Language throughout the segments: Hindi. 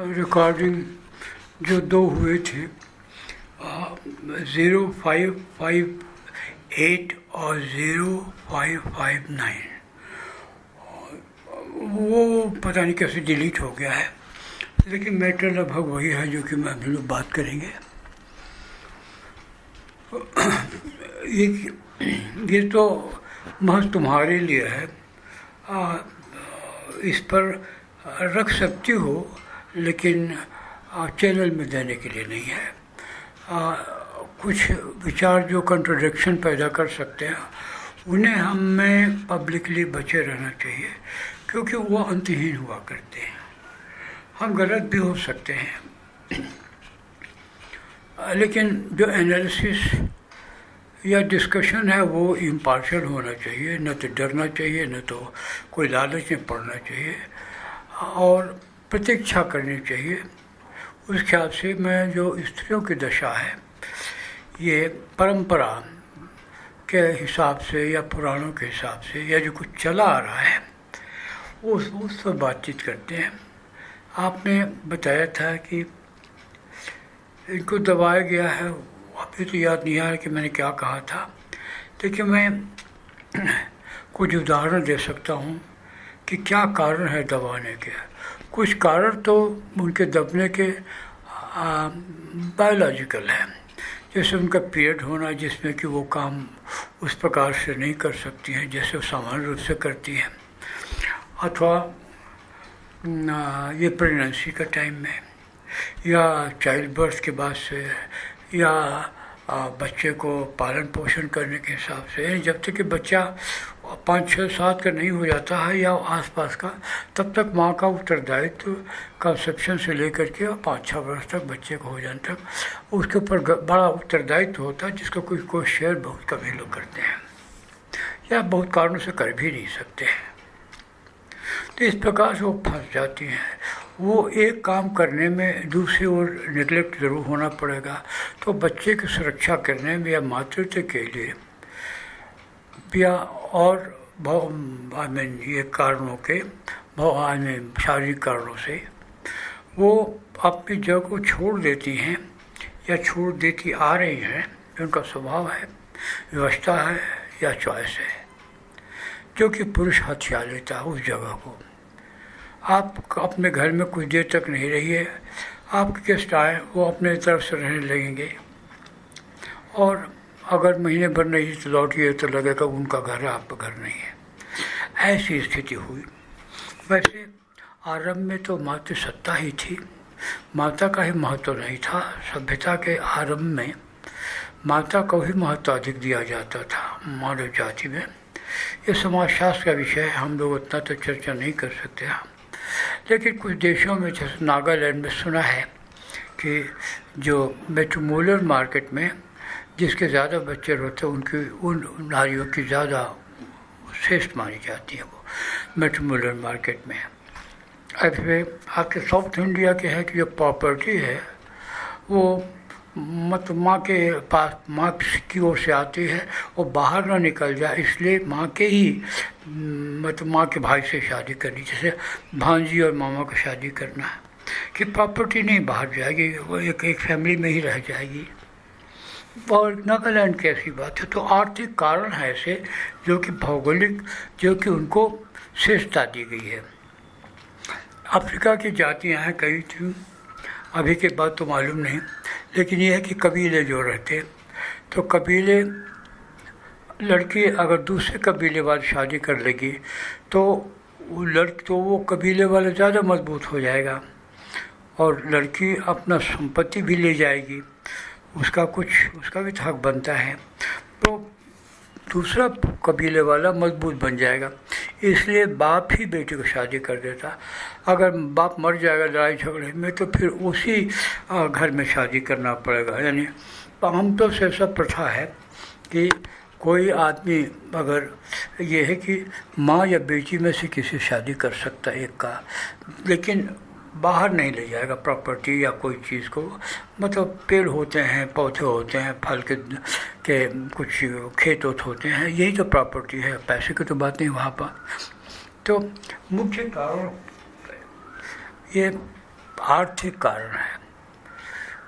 रिकॉर्डिंग जो दो हुए थे 0558 और 0559, वो पता नहीं कैसे डिलीट हो गया है, लेकिन मैटर लगभग वही है जो कि मैं हम लोग बात करेंगे। ये तो महज तुम्हारे लिए है, इस पर रख सकती हो, लेकिन चैनल में देने के लिए नहीं है। कुछ विचार जो कंट्रोडिक्शन पैदा कर सकते हैं उन्हें हमें पब्लिकली बचे रहना चाहिए, क्योंकि वो अंतहीन हुआ करते हैं। हम गलत भी हो सकते हैं, लेकिन जो एनालिसिस या डिस्कशन है वो इम्पार्शियल होना चाहिए, न तो डरना चाहिए, न तो कोई लालच में पड़ना चाहिए, और प्रतीक्षा करनी चाहिए। उस ख्याल से मैं जो स्त्रियों की दशा है, ये परंपरा के हिसाब से या पुराणों के हिसाब से या जो कुछ चला आ रहा है उस पर बातचीत करते हैं। आपने बताया था कि इनको दबाया गया है, अभी तो याद नहीं आ रहा कि मैंने क्या कहा था, लेकिन मैं कुछ उदाहरण दे सकता हूँ कि क्या कारण है दबाने के। कुछ कारण तो उनके दबने के बायोलॉजिकल है, जैसे उनका पीरियड होना जिसमें कि वो काम उस प्रकार से नहीं कर सकती हैं जैसे वो सामान्य रूप से करती हैं, अथवा ये प्रेगनेंसी का टाइम में, या चाइल्ड बर्थ के बाद से, या बच्चे को पालन पोषण करने के हिसाब से। जब तक कि बच्चा 5, 6, 7 का नहीं हो जाता है या आसपास का, तब तक माँ का उत्तरदायित्व कंसेप्शन से लेकर के 5-6 वर्ष तक बच्चे को हो जाने तक उसके ऊपर बड़ा उत्तरदायित्व होता है, जिसका कोई शेयर बहुत कम ही लोग करते हैं या बहुत कारणों से कर भी नहीं सकते हैं। तो इस प्रकार से वो फंस जाती हैं। वो एक काम करने में दूसरी ओर निगलेक्ट ज़रूर होना पड़ेगा, तो बच्चे की सुरक्षा करने में या मातृत्व के लिए या और ये कारणों के शारीरिक कारणों से वो अपनी जगह को छोड़ देती हैं या छोड़ देती आ रही हैं, उनका स्वभाव है, व्यवस्था है या चॉइस है, जो कि पुरुष हथिया लेता है उस जगह को। आप अपने घर में कुछ देर तक नहीं रहिए, आपके गेस्ट आए वो अपने तरफ से रहने लगेंगे, और अगर महीने भर नहीं तो लौटिए तो लगेगा उनका घर है, आपका घर नहीं है। ऐसी स्थिति हुई। वैसे आरंभ में तो मातृ सत्ता ही थी, माता का ही महत्व नहीं था। सभ्यता के आरंभ में माता को ही महत्व अधिक दिया जाता था मानव जाति में। ये समाजशास्त्र का विषय है, हम लोग उतना तो चर्चा नहीं कर सकते हैं, लेकिन कुछ देशों में जैसे नागालैंड में सुना है कि जो मेट्रोमोलर मार्केट में जिसके ज़्यादा बच्चे होते हैं उन नारियों की ज़्यादा श्रेष्ठ मानी जाती है वो मेट्रोमोलर मार्केट में। ऐसे आपके साउथ इंडिया के हैं कि जो प्रॉपर्टी है वो मतलब माँ के पास, माँ की ओर से आती है, वो बाहर ना निकल जाए इसलिए माँ के ही मतलब माँ के भाई से शादी करनी, जैसे भांजी और मामा को शादी करना है कि प्रॉपर्टी नहीं बाहर जाएगी, वो एक फैमिली में ही रह जाएगी। और नागालैंड की ऐसी बात है। तो आर्थिक कारण है ऐसे जो कि भौगोलिक, जो कि उनको श्रेष्ठता दी गई है। अफ्रीका की जातियाँ हैं कई थी, अभी के बाद तो मालूम नहीं, लेकिन ये है कि कबीले जो रहते, तो कबीले लड़की अगर दूसरे कबीले वाली शादी कर लेगी तो वो कबीले वाला ज़्यादा मजबूत हो जाएगा और लड़की अपना संपत्ति भी ले जाएगी, उसका भी हक बनता है, तो दूसरा कबीले वाला मजबूत बन जाएगा। इसलिए बाप ही बेटी को शादी कर देता। अगर बाप मर जाएगा लड़ाई झगड़े में तो फिर उसी घर में शादी करना पड़ेगा। यानी आमतौर से ऐसा प्रथा है कि कोई आदमी अगर ये है कि माँ या बेटी में से किसी शादी कर सकता है एक का, लेकिन बाहर नहीं ले जाएगा प्रॉपर्टी या कोई चीज़ को। मतलब पेड़ होते हैं, पौधे होते हैं, फल के कुछ खेत होते हैं, यही तो प्रॉपर्टी है, पैसे की तो बात नहीं वहाँ पर। तो मुख्य कारण ये आर्थिक कारण है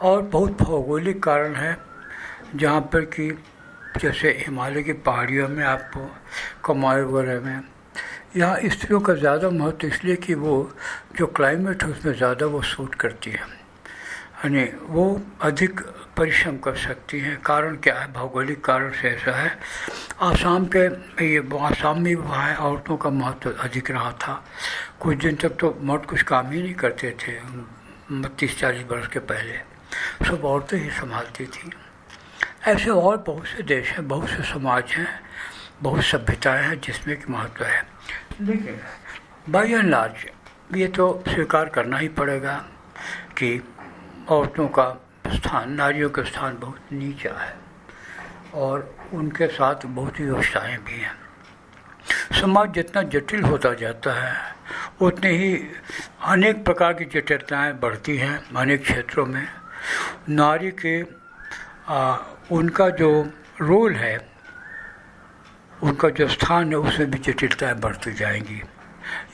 और बहुत भौगोलिक कारण है, जहाँ पर कि जैसे हिमालय की पहाड़ियों में आपको कुमाऊं वगैरह में यहाँ स्त्रियों का ज़्यादा महत्व इसलिए कि वो जो क्लाइमेट है उसमें ज़्यादा वो सूट करती है, यानी वो अधिक परिश्रम कर सकती हैं। कारण क्या है? भौगोलिक कारण से ऐसा है। आसाम में वहाँ औरतों का महत्व अधिक रहा था। कुछ दिन तक तो मर्द कुछ काम ही नहीं करते थे, 30-40 वर्ष के पहले सब औरतें ही संभालती थी। ऐसे और बहुत से देश हैं, बहुत से समाज हैं, बहुत सभ्यताएं हैं जिसमें कि महत्व है। लेकिन बाय एंड लार्ज ये तो स्वीकार करना ही पड़ेगा कि औरतों का स्थान, नारियों का स्थान बहुत नीचा है और उनके साथ बहुत ही व्यवस्थाएँ भी हैं। समाज जितना जटिल होता जाता है उतने ही अनेक प्रकार की जटिलताएँ बढ़ती हैं। अनेक क्षेत्रों में नारी के उनका जो रोल है, उनका जो स्थान है, उसमें भी जटिलताएँ बढ़ती जाएंगी।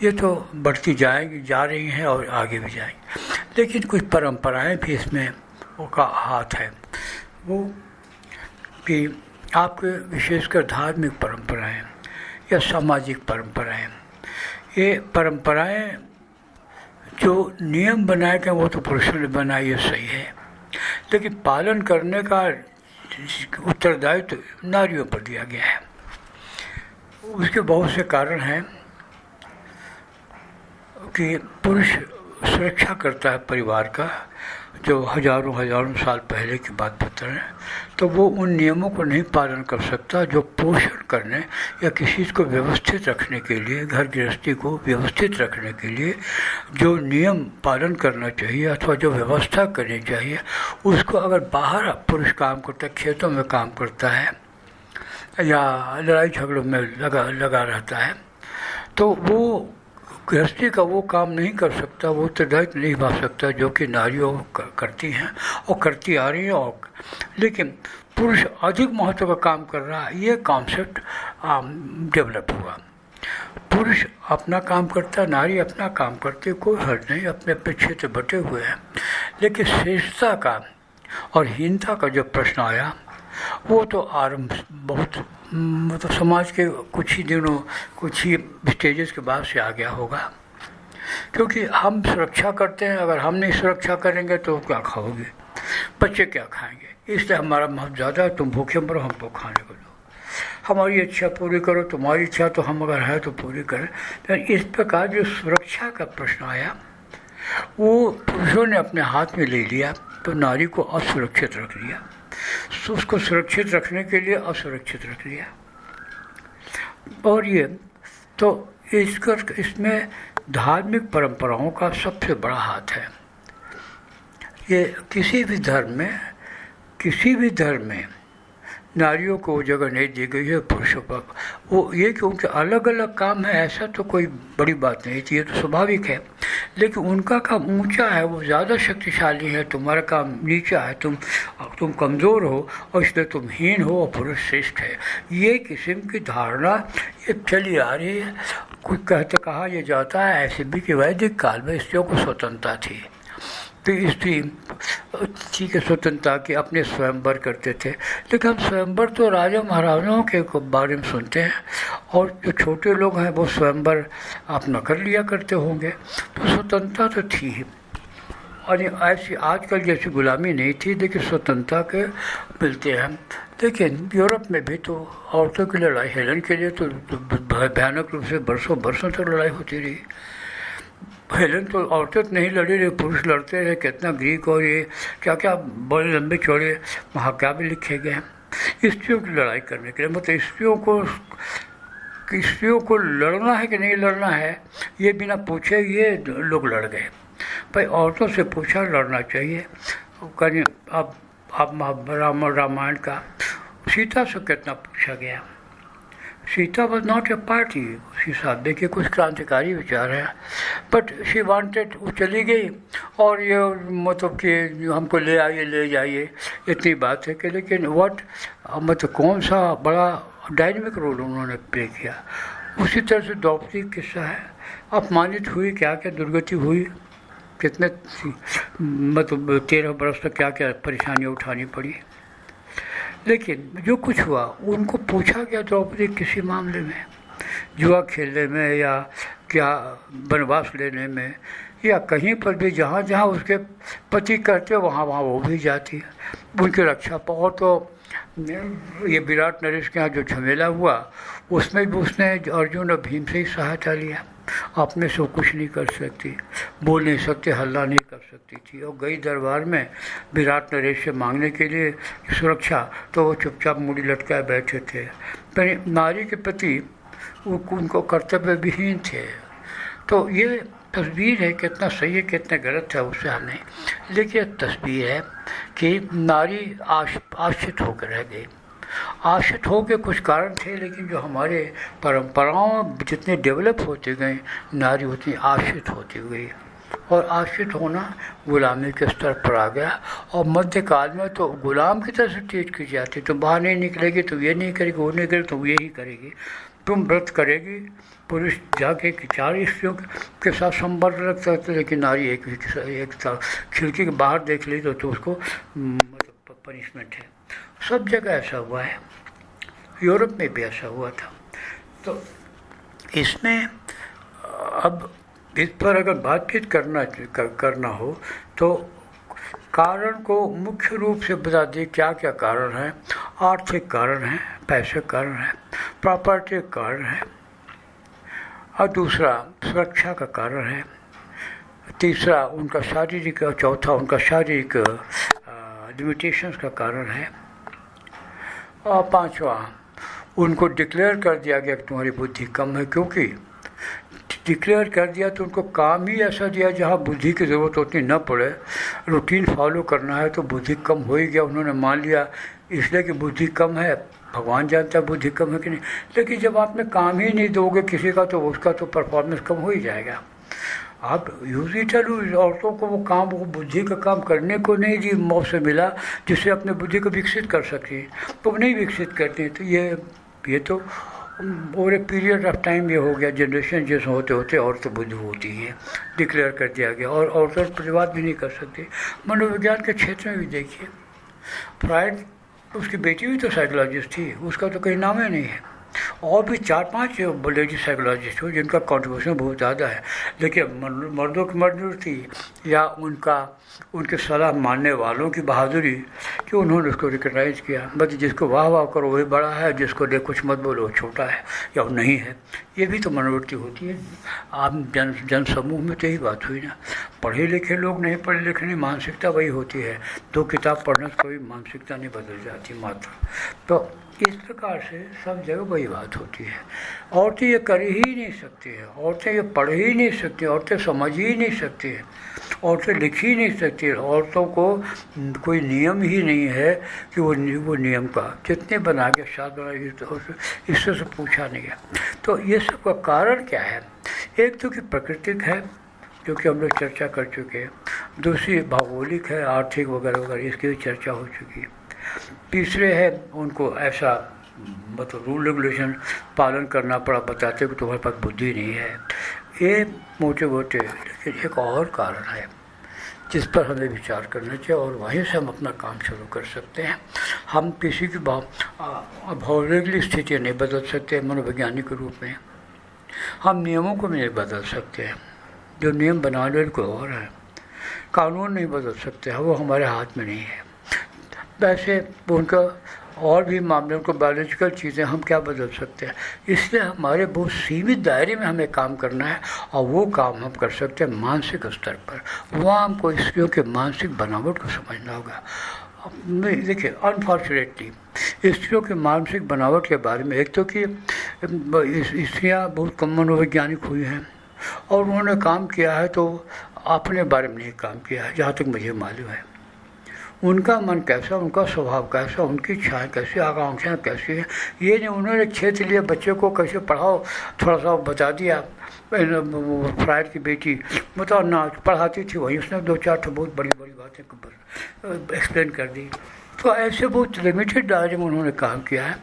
ये तो बढ़ती जाएंगी, जा रही हैं और आगे भी जाएंगी। लेकिन कुछ परंपराएं भी इसमें उनका हाथ है, वो कि आपके विशेषकर धार्मिक परंपराएं या सामाजिक परंपराएं, ये परंपराएं जो नियम बनाए गए वो तो पुरुषों ने बनाए, ये सही है, लेकिन पालन करने का उत्तरदायित्व नारियों पर दिया गया है। उसके बहुत से कारण हैं कि पुरुष सुरक्षा करता है परिवार का, जो हजारों साल पहले की बात बता रहे हैं, तो वो उन नियमों को नहीं पालन कर सकता जो पोषण करने या किसी को व्यवस्थित रखने के लिए, घर गृहस्थी को व्यवस्थित रखने के लिए जो नियम पालन करना चाहिए अथवा जो व्यवस्था करनी चाहिए, उसको अगर बाहर पुरुष काम करता है, खेतों में काम करता है या लड़ाई झगड़ों में लगा रहता है, तो वो गृहस्थी का वो काम नहीं कर सकता, वो उत्तरदायित्व नहीं निभा सकता जो कि नारियों करती हैं और करती आ रही हैं। और लेकिन पुरुष अधिक महत्व का काम कर रहा है, ये कॉन्सेप्ट डेवलप हुआ। पुरुष अपना काम करता, नारी अपना काम करती, कोई हर्ज नहीं, अपने अपने क्षेत्र बटे हुए हैं। लेकिन श्रेष्ठता का और हीनता का जो प्रश्न आया वो तो आरंभ बहुत मतलब समाज के कुछ ही स्टेजेस के बाद से आ गया होगा, क्योंकि हम सुरक्षा करते हैं, अगर हम नहीं सुरक्षा करेंगे तो क्या खाओगे, बच्चे क्या खाएंगे, इसलिए हमारा महत्व ज़्यादा है। तुम भूखे मरो, हमको खाने को दो, हमारी इच्छा पूरी करो, तुम्हारी इच्छा तो हम अगर है तो पूरी करें। तो इस प्रकार जो सुरक्षा का प्रश्न आया वो पुरुषों ने अपने हाथ में ले लिया, तो नारी को असुरक्षित रख दिया, उसको सुरक्षित रखने के लिए असुरक्षित रख दिया। और ये तो इसमें धार्मिक परंपराओं का सबसे बड़ा हाथ है। ये किसी भी धर्म में नारियों को जगह नहीं दी गई है पुरुषों पर। वो ये कि उनके अलग अलग काम है, ऐसा तो कोई बड़ी बात नहीं थी, ये तो स्वाभाविक है, लेकिन उनका काम ऊंचा है, वो ज़्यादा शक्तिशाली है, तुम्हारा काम नीचा है, तुम कमज़ोर हो और इसलिए तुम हीन हो और पुरुष श्रेष्ठ है। ये किस्म की धारणा ये चली आ रही है। कुछ कहा यह जाता है ऐसे भी कि वैदिक काल में स्त्रियों को स्वतंत्रता थी, तो स्त्री ठीक है स्वतंत्रता की अपने स्वयंवर करते थे, लेकिन हम स्वयंवर तो राजा महाराजाओं के बारे में सुनते हैं, और जो छोटे लोग हैं वो स्वयंवर अपना कर लिया करते होंगे, तो स्वतंत्रता तो थी ही। और ऐसी आजकल जैसी गुलामी नहीं थी, लेकिन स्वतंत्रता के मिलते हैं। लेकिन यूरोप में भी तो औरतों की लड़ाई, हेलन के लिए तो भयानक रूप से बरसों तक लड़ाई होती रही। हेलन तो औरतें नहीं लड़ी रही, पुरुष लड़ते रहे। कितना ग्रीक और ये क्या क्या बड़े लंबे चौड़े महाकाव्य लिखे गए हैं स्त्रियों की लड़ाई करने के लिए। मतलब स्त्रियों को लड़ना है कि नहीं लड़ना है ये बिना पूछे ये लोग लड़ गए। भाई औरतों से पूछा लड़ना चाहिए। कहीं अब रामायण का सीता से कितना पूछा गया। Sita was not a party, उसके साथ देखिए कुछ क्रांतिकारी विचार है, बट शी वांटेड, वो चली गई और ये मतलब कि हमको ले जाइए इतनी बात है कि, लेकिन मतलब कौन सा बड़ा डायनेमिक रोल उन्होंने प्ले किया। उसी तरह से द्रौपदी किस्सा है, अपमानित हुई, क्या क्या दुर्गति हुई, कितने मतलब 13 बरस तक क्या क्या परेशानियाँ उठानी पड़ी। लेकिन जो कुछ हुआ उनको पूछा गया द्रौपदी किसी मामले में, जुआ खेलने में या क्या वनवास लेने में या कहीं पर भी जहाँ जहाँ उसके पति करते वहाँ वहाँ वो भी जाती है उनकी रक्षा पर। और तो ये विराट नरेश के यहाँ जो झमेला हुआ उसमें भी उसने अर्जुन और भीम से ही सहायता लिया, अपने से वो कुछ नहीं कर सकती, बोल नहीं सकती, हल्ला नहीं कर सकती थी। और गई दरबार में विराट नरेश से मांगने के लिए सुरक्षा, तो वो चुपचाप मुड़ी लटकाए बैठे थे। पर नारी के प्रति उनको कर्तव्य विहीन थे। तो ये तस्वीर है, कितना सही है कितना गलत है उससे हम नहीं, लेकिन ये तस्वीर है कि नारी आश्रित होकर रह गई। आश्रित हो के कुछ कारण थे, लेकिन जो हमारे परंपराओं जितने डेवलप होते गए नारी उतनी आश्रित होती गई, और आश्रित होना गुलामी के स्तर पर आ गया। और मध्यकाल में तो गुलाम की तरह से ट्रीट की जाती, तुम बाहर नहीं निकलेगी तो ये नहीं करेगी, वो नहीं करेगी तो ये ही करेगी, तुम व्रत करेगी। पुरुष जाके 4 स्त्रियों के साथ संबंध रख सकते, लेकिन नारी एक खिड़की के बाहर देख ली तो उसको मतलब पनिशमेंट है। सब जगह ऐसा हुआ है, यूरोप में भी ऐसा हुआ था। तो इसमें अब इस पर अगर बातचीत करना हो तो कारण को मुख्य रूप से बता दें क्या क्या कारण है। आर्थिक कारण है, पैसे कारण है, प्रॉपर्टी कारण है, और दूसरा सुरक्षा का कारण है, तीसरा उनका शारीरिक, और चौथा उनका शारीरिक लिमिटेशंस का कारण है, और पांचवा उनको डिक्लेयर कर दिया गया कि तुम्हारी बुद्धि कम है। क्योंकि डिक्लेयर कर दिया तो उनको काम ही ऐसा दिया जहाँ बुद्धि की ज़रूरत उतनी न पड़े, रूटीन फॉलो करना है, तो बुद्धि कम हो ही गया। उन्होंने मान लिया इसलिए कि बुद्धि कम है, भगवान जानता है बुद्धि कम है कि नहीं। लेकिन जब आपने काम ही नहीं दोगे किसी का तो उसका तो परफॉर्मेंस कम हो ही जाएगा। आप यूजली चलो औरतों को वो काम, वो बुद्धि का काम करने को नहीं जी मौका मिला जिससे अपने बुद्धि को विकसित कर सके, तो वो नहीं विकसित करते। तो ये तो over a period of time ये हो गया, जनरेशन जैसे होते होते औरत बुद्धि होती है, डिक्लेयर कर दिया गया। और औरतों प्रतिवाद भी नहीं कर सकती। मनोविज्ञान के क्षेत्र में भी देखिए, फ्राइड उसकी बेटी भी तो साइकोलॉजिस्ट थी, उसका तो कहीं नाम ही नहीं है। और भी 4-5 लेडी साइकोलॉजिस्ट हो जिनका कंट्रीब्यूशन बहुत ज़्यादा है, लेकिन मर्दों की मजबूरी थी या उनके सलाह मानने वालों की बहादुरी कि उन्होंने उसको रिकगनाइज किया। बस जिसको वाह वाह करो वही बड़ा है, जिसको देख कुछ मत बोलो वो छोटा है या वो नहीं है। ये भी तो मनोवृत्ति होती है। आम जन समूह में तो यही बात हुई ना। पढ़े लिखे लोग नहीं, पढ़े लिखे नहीं, मानसिकता वही होती है। 2 किताब पढ़ने से कोई मानसिकता नहीं बदल जाती मात्र। तो इस प्रकार से सब जगह वही बात होती है। औरतें ये कर ही नहीं सकती हैं, औरतें ये पढ़ ही नहीं सकती, औरतें समझ ही नहीं सकती हैं, औरतें लिख ही नहीं सकती। औरतों को कोई नियम ही नहीं है कि वो नियम का जितने बना के साथ बना, इससे से पूछा नहीं गया। तो ये सब का कारण क्या है? एक तो कि प्राकृतिक है जो कि हम लोग चर्चा कर चुके हैं, दूसरी भौगोलिक है, आर्थिक वगैरह वगैरह इसकी भी चर्चा हो चुकी है, तीसरे है उनको ऐसा मतलब रूल रेगुलेशन पालन करना पड़ा, बताते कि तुम्हारे पास बुद्धि नहीं है। ये मोटे मोटे, लेकिन एक और कारण है जिस पर हमें विचार करना चाहिए और वहीं से हम अपना काम शुरू कर सकते हैं। हम किसी की भौगोलिक स्थिति नहीं बदल सकते मनोवैज्ञानिक रूप में, हम नियमों को भी नहीं बदल सकते हैं, जो नियम बनाने वाले कोई और है, कानून नहीं बदल सकते हैं, वो हमारे हाथ में नहीं है। वैसे उनका और भी मामले, उनको बायोलॉजिकल चीज़ें हम क्या बदल सकते हैं। इसलिए हमारे बहुत सीमित दायरे में हमें काम करना है और वो काम हम कर सकते हैं मानसिक स्तर पर। वहाँ हमको स्त्रियों के मानसिक बनावट को समझना होगा। देखिए अनफॉर्चुनेटली स्त्रियों के मानसिक बनावट के बारे में, एक तो कि स्त्रियाँ बहुत कम मनोवैज्ञानिक हुई हैं और उन्होंने काम किया है तो अपने बारे में नहीं काम किया है, जहाँ तक मुझे मालूम है। उनका मन कैसा, उनका स्वभाव कैसा, उनकी इच्छाएँ कैसी, आकांक्षाएँ कैसी हैं, ये नहीं उन्होंने क्षेत्र लिए बच्चे को कैसे पढ़ाओ थोड़ा सा बता दिया। फ्राइड की बेटी बताओ ना पढ़ाती थी, वहीं उसने 2-4 बहुत बड़ी बड़ी बातें एक्सप्लेन कर दी। तो ऐसे बहुत लिमिटेड दायरे में उन्होंने काम किया है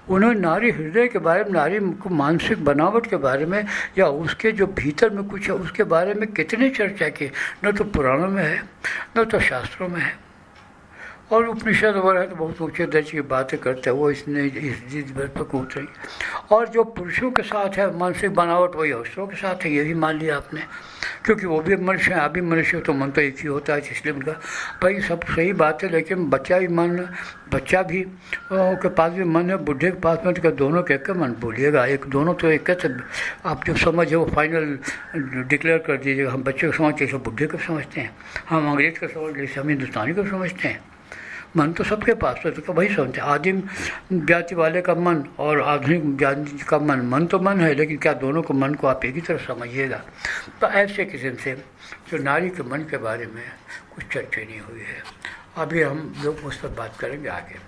उन्होंने नारी हृदय के बारे में, नारी को मानसिक बनावट के बारे में, या उसके जो भीतर में कुछ है उसके बारे में कितनी चर्चा की। न तो पुराणों में है, न तो शास्त्रों में है, और उपनिषद वगैरह तो बहुत ऊँचे दर्जे की बातें करते हैं, वो इसने इस चीज पर कूद रही। और जो पुरुषों के साथ है मानसिक बनावट, वही औरतों के साथ है, ये भी मान लिया आपने, क्योंकि वो भी मनुष्य हैं, आप भी मनुष्य हो, तो मन तो एक ही होता है, इसलिए उनका भाई सब सही बात है। लेकिन बच्चा भी मन, बच्चा भी के पास भी मन है, बुढ़े के पास में, तो दोनों के एक मन बोलिएगा, एक दोनों तो एक है। आप जो समझ है वो फाइनल डिक्लेयर कर दीजिएगा। हम बच्चे को समझते हैं, बुढ़े को समझते हैं, हम अंग्रेज को समझ जैसे हम हिंदुस्तानी को समझते हैं। मन तो सबके पास है, तो वही समझते हैं। आदिम जाति वाले का मन और आधुनिक जाति का मन, मन तो मन है, लेकिन क्या दोनों को मन को आप एक ही तरह समझिएगा। तो ऐसे किस्म से जो नारी के मन के बारे में कुछ चर्चा नहीं हुई है। अभी हम लोग उस पर बात करेंगे आगे।